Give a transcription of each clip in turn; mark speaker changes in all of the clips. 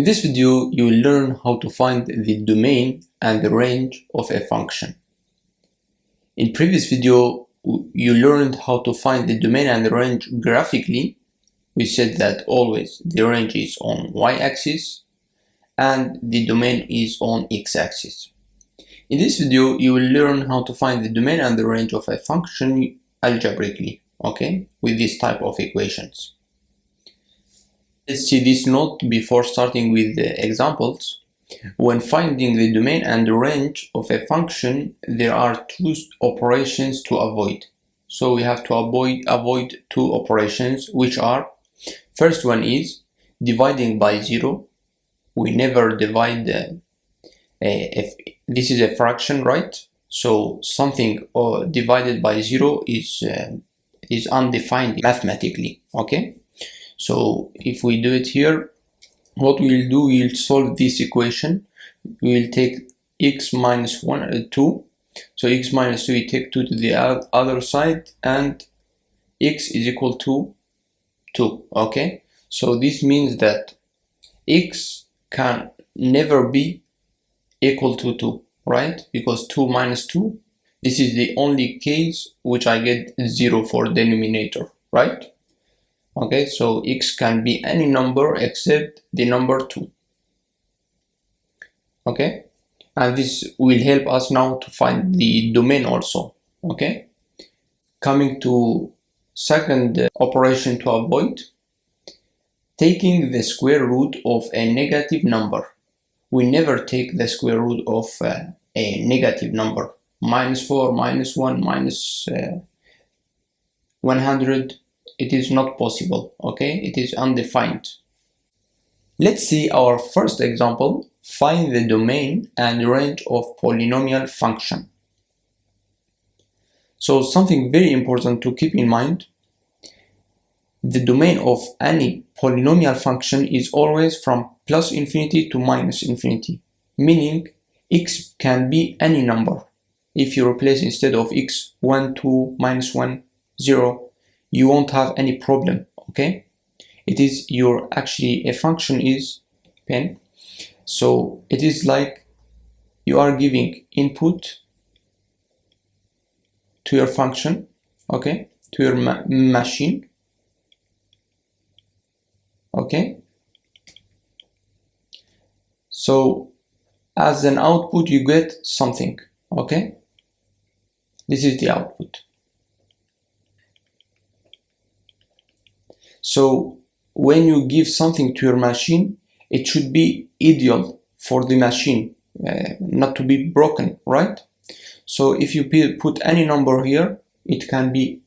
Speaker 1: In this video, you will learn how to find the domain and the range of a function. In previous video, you learned how to find the domain and the range graphically. We said that always the range is on y-axis and the domain is on x-axis. In this video, you will learn how to find the domain and the range of a function algebraically, okay, with this type of equations. Let's see this note before starting with the examples. When finding the domain and the range of a function, there are two operations to avoid. So we have to avoid two operations, which are, first one is dividing by 0. We never divide if this is a fraction, right? So something divided by 0 is undefined mathematically, okay? So if we do it here, what we'll do, we'll solve this equation. We will take x minus 2. So x minus 2, we take 2 to the other side, and x is equal to 2, okay? So this means that x can never be equal to 2, right? Because 2 minus 2, this is the only case which I get 0 for denominator, right? Okay, so x can be any number except the number 2. Okay, and this will help us now to find the domain also. Okay, coming to second operation to avoid, taking the square root of a negative number. We never take the square root of a negative number. Minus 4, minus 1, minus 100. It is not possible, okay? It is undefined. Let's see our first example. Find the domain and range of polynomial function. So something very important to keep in mind, the domain of any polynomial function is always from plus infinity to minus infinity, meaning x can be any number. If you replace instead of x 1, 2, minus 1, 0, you won't have any problem, okay? It is actually a function is pen. So it is like you are giving input to your function, okay, to your machine, okay? So as an output, you get something, okay? This is the output. So when you give something to your machine, it should be ideal for the machine, not to be broken, right? So if you put any number here, it can be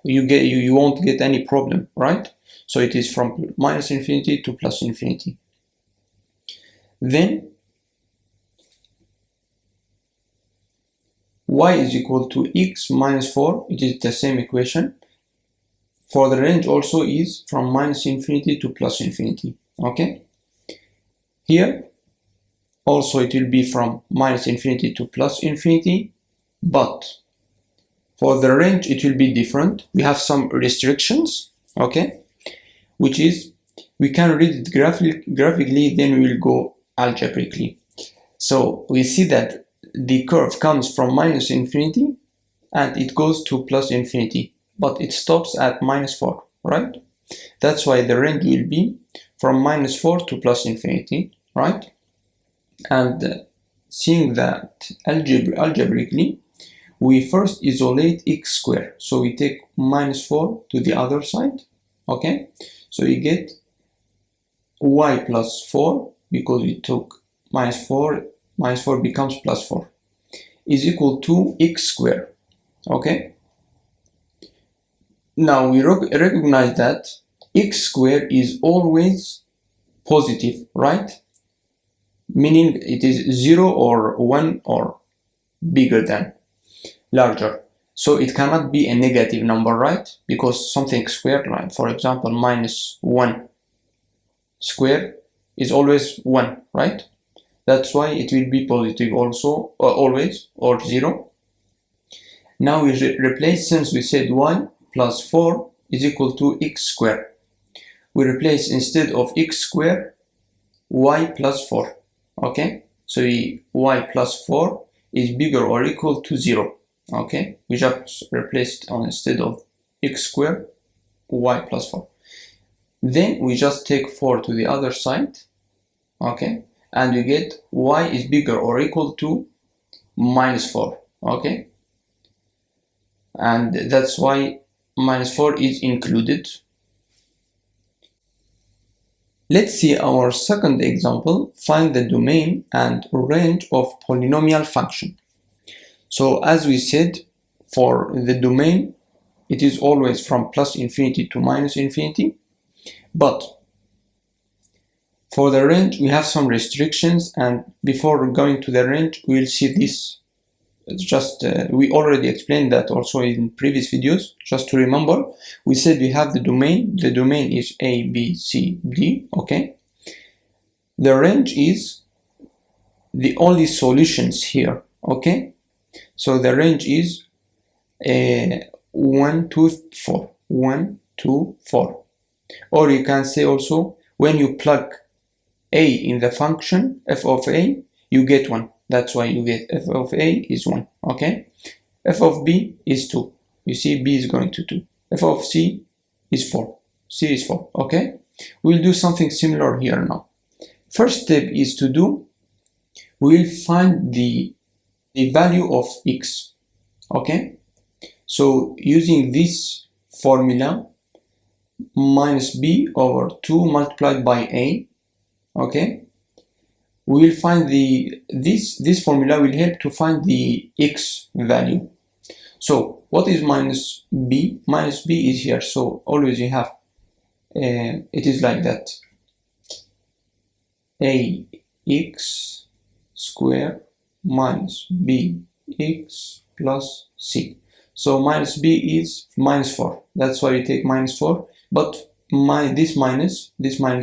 Speaker 1: you won't get any problem, right? So it is from minus infinity to plus infinity. Then y is equal to x minus 4. It is the same equation. For the range also is from minus infinity to plus infinity, okay? Here also it will be from minus infinity to plus infinity, but for the range it will be different. We have some restrictions, okay? Which is, we can read it graphically, then we will go algebraically. So we see that the curve comes from minus infinity and it goes to plus infinity, but it stops at minus 4, right? That's why the range will be from minus 4 to plus infinity, right? And seeing that algebraically, we first isolate x squared. So we take minus 4 to the other side, okay? So you get y plus 4, because we took minus 4 becomes plus 4, is equal to x squared, okay? Now we recognize that x squared is always positive, right? Meaning it is 0 or 1 or bigger than, larger. So it cannot be a negative number, right? Because something squared, like for example minus 1 squared is always 1, right? That's why it will be positive also, always, or 0. Now we replace, since we said y plus 4 is equal to x squared. We replace, instead of x squared, y plus 4. Okay, so y plus 4 is bigger or equal to 0. Okay, we just replaced on instead of x squared, y plus 4. Then we just take 4 to the other side. Okay, and we get y is bigger or equal to minus 4. Okay, and that's why minus 4 is included. Let's see our second example. Find the domain and range of polynomial function. So as we said, for the domain, it is always from plus infinity to minus infinity. But for the range, we have some restrictions, and before going to the range, we'll see this. It's just, we already explained that also in previous videos. Just to remember, we said we have the domain. The domain is A, B, C, D, okay? The range is the only solutions here, okay? So the range is 1, 2, 4. 1, 2, 4. Or you can say also, when you plug A in the function, f of A, you get 1. That's why you get f of A is 1, okay? F of B is 2. You see, B is going to 2. F of C is 4. C is 4, okay? We'll do something similar here now. First step is to do, we'll find the value of x, okay? So using this formula, minus b over 2 multiplied by a, okay? We will find this formula will help to find the x value. So what is minus b? Minus b is here, so always you have it is like that, ax square minus bx plus c. So minus b is minus 4, that's why you take minus 4, but this minus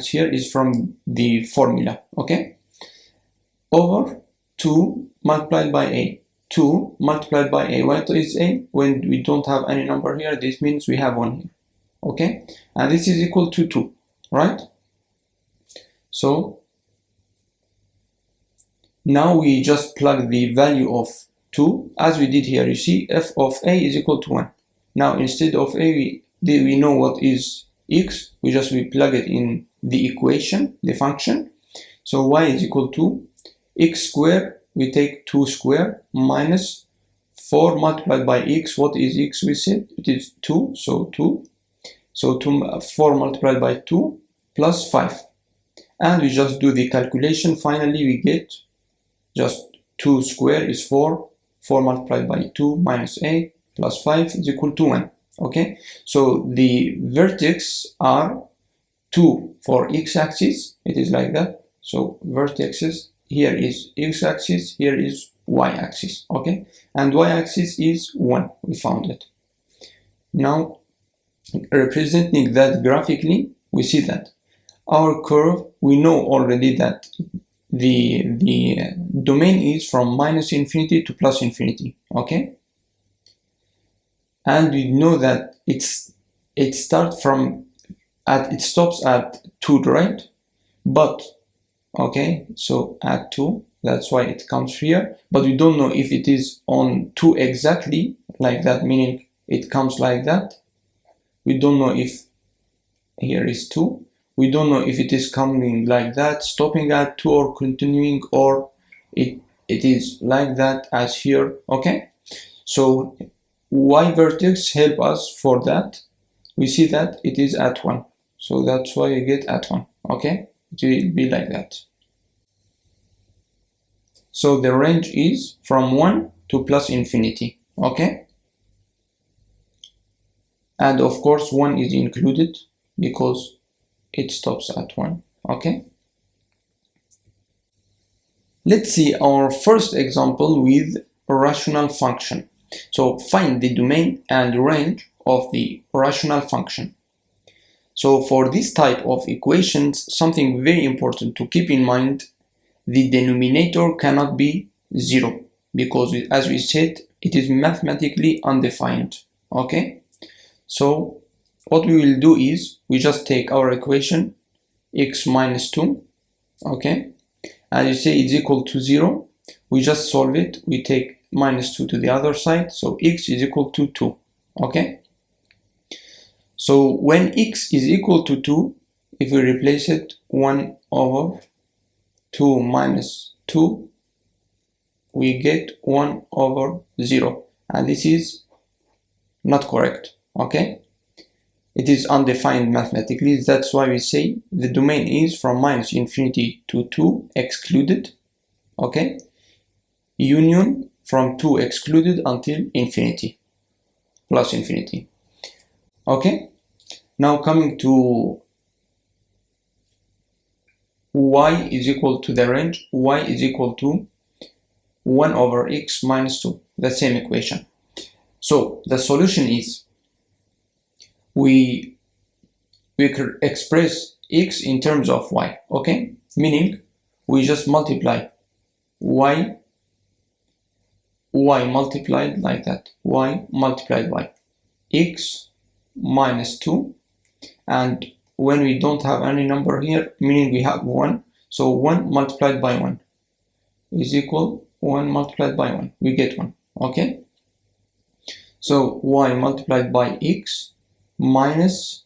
Speaker 1: here is from the formula, okay? Over 2 multiplied by a. 2 multiplied by a. What is a? When we don't have any number here, this means we have 1 here. Okay? And this is equal to 2, right? So now we just plug the value of 2 as we did here. You see, f of a is equal to 1. Now instead of a, we know what is x. We plug it in the equation, the function. So y is equal to x squared, we take 2 squared minus 4 multiplied by x. What is x? We said it is 2, so 2. So 4 multiplied by 2 plus 5. And we just do the calculation. Finally, we get just 2 squared is 4. 4 multiplied by 2 minus 8 plus 5 is equal to 1. Okay, so the vertex are 2 for x-axis. It is like that. So vertices, here is x-axis, here is y-axis, okay? And y-axis is 1, we found it. Now, representing that graphically, we see that our curve, we know already that the domain is from minus infinity to plus infinity, okay? And we know that it stops at 2, right? But okay, so at 2, that's why it comes here, but we don't know if it is on 2 exactly like that, meaning it comes like that. We don't know if here is 2. We don't know if it is coming like that, stopping at 2 or continuing, or it is like that as here, okay? So y vertex help us for that. We see that it is at 1, so that's why you get at 1, okay? It will be like that. So the range is from 1 to plus infinity, okay? And of course 1 is included because it stops at 1, okay? Let's see our first example with a rational function. So find the domain and range of the rational function. So for this type of equations, something very important to keep in mind, the denominator cannot be 0 because, as we said, it is mathematically undefined, okay? So what we will do is, we just take our equation x minus 2 okay? And you say it's equal to 0, we just solve it, we take minus 2 to the other side, so x is equal to 2, okay? So when x is equal to 2, if we replace it, 1 over 2 minus 2, we get 1 over 0, and this is not correct, okay? It is undefined mathematically, that's why we say the domain is from minus infinity to 2 excluded, okay? Union from 2 excluded until infinity, plus infinity, okay? Now coming to y is equal to the range, y is equal to 1 over x minus 2, the same equation. So the solution is we could express x in terms of y, okay? Meaning we just multiply y multiplied like that, y multiplied y, x minus 2, and when we don't have any number here, meaning we have 1, so 1 multiplied by 1 is equal 1 multiplied by 1, we get 1, okay? So y multiplied by x minus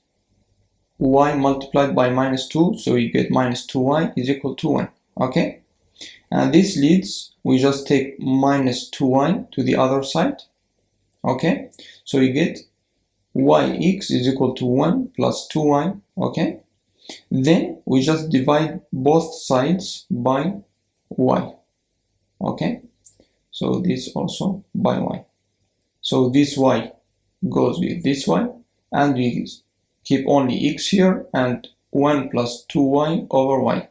Speaker 1: y multiplied by minus 2, so we get minus 2y is equal to 1, okay? And this leads, we just take minus 2y to the other side, okay? So you get yx is equal to 1 plus 2y, okay? Then we just divide both sides by y, okay? So this also by y. So this y goes with this y, and we keep only x here, and 1 plus 2y over y.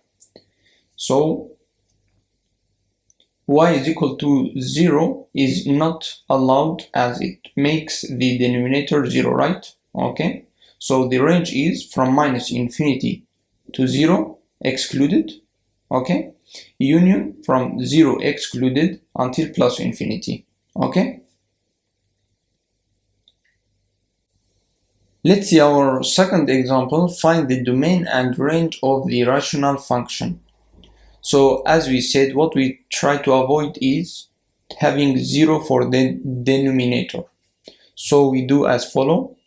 Speaker 1: So y is equal to 0 is not allowed as it makes the denominator 0, right? Okay, so the range is from minus infinity to 0 excluded, okay? Union from 0 excluded until plus infinity, okay? Let's see our second example. Find the domain and range of the rational function. So as we said, what we try to avoid is having 0 for the denominator. So we do as follow: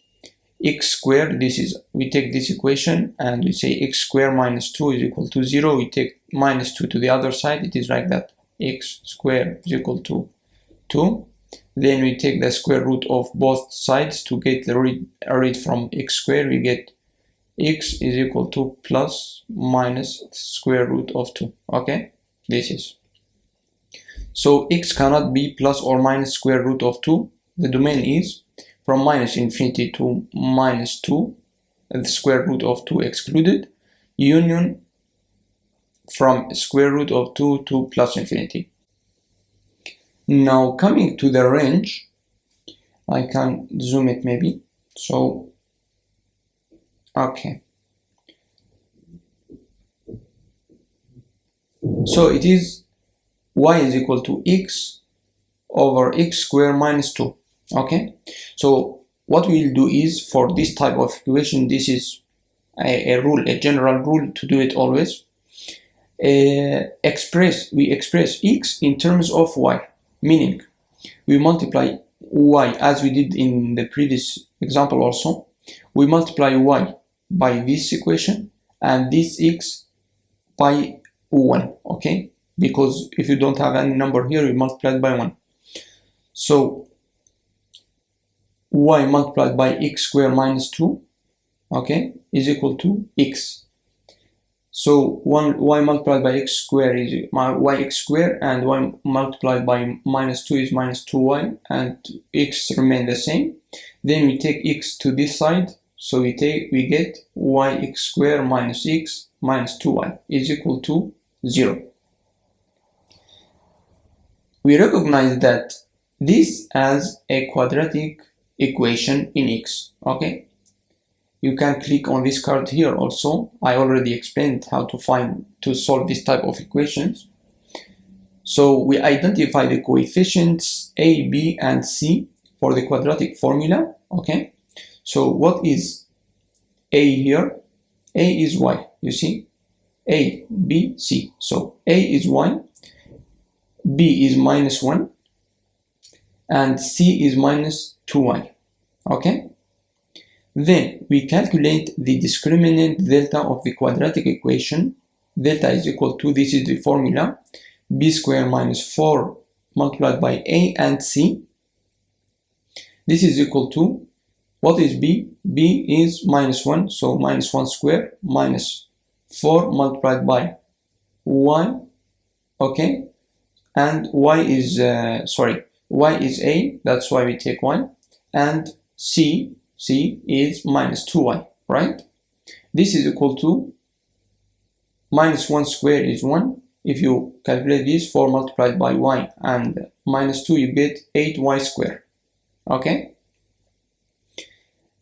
Speaker 1: x squared, this is, we take this equation and we say x squared minus 2 is equal to 0. We take minus 2 to the other side, it is like that, x squared is equal to 2. Then we take the square root of both sides to get the rid from x squared. We get x is equal to plus minus square root of 2, okay? This is, so x cannot be plus or minus square root of 2. The domain is from minus infinity to minus 2, and the square root of 2 excluded, union from square root of 2 to plus infinity. Now coming to the range, I can zoom it maybe, so okay, so it is y is equal to x over x squared minus 2, okay? So what we'll do is, for this type of equation, this is a rule, a general rule to do it always. We express x in terms of y, meaning we multiply y as we did in the previous example also. We multiply y by this equation and this x by 1, okay? Because if you don't have any number here, we multiply it by 1. So y multiplied by x squared minus 2, okay, is equal to x. So y multiplied by x squared is yx squared, and y multiplied by minus 2 is minus 2y, and x remain the same. Then we take x to this side, so we get yx squared minus x minus 2y is equal to 0. We recognize that this as a quadratic equation in x, okay? You can click on this card here also. I already explained how to solve this type of equations. So we identify the coefficients a, b, and c for the quadratic formula, okay? So what is a here? A is y, you see? A, B, C. So A is 1, B is minus 1, and C is minus 2y. Okay? Then we calculate the discriminant delta of the quadratic equation. Delta is equal to, this is the formula, b squared minus 4 multiplied by A and C. This is equal to, what is B? B is minus 1, so minus 1 squared minus 4 multiplied by Y, okay? And Y is, Y is A, that's why we take Y, and C is minus 2Y, right? This is equal to minus 1 squared is 1. If you calculate this, 4 multiplied by Y and minus 2, you get 8Y squared, okay?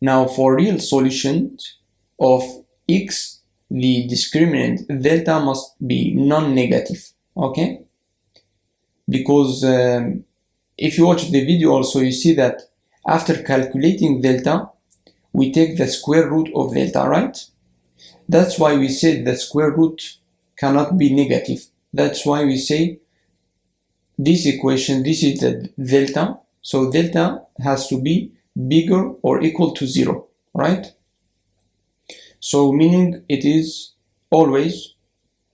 Speaker 1: Now for real solutions of x, the discriminant delta must be non-negative, okay? Because if you watch the video also, you see that after calculating delta, we take the square root of delta, right? That's why we said the square root cannot be negative. That's why we say this equation, this is the delta, so delta has to be bigger or equal to 0, right? So meaning it is always,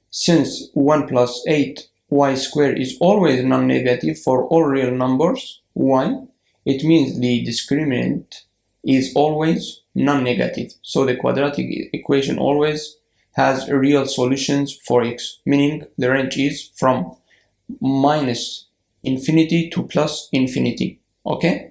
Speaker 1: since 1 plus 8y squared is always non-negative for all real numbers y, it means the discriminant is always non-negative. So the quadratic equation always has real solutions for x, meaning the range is from minus infinity to plus infinity, okay?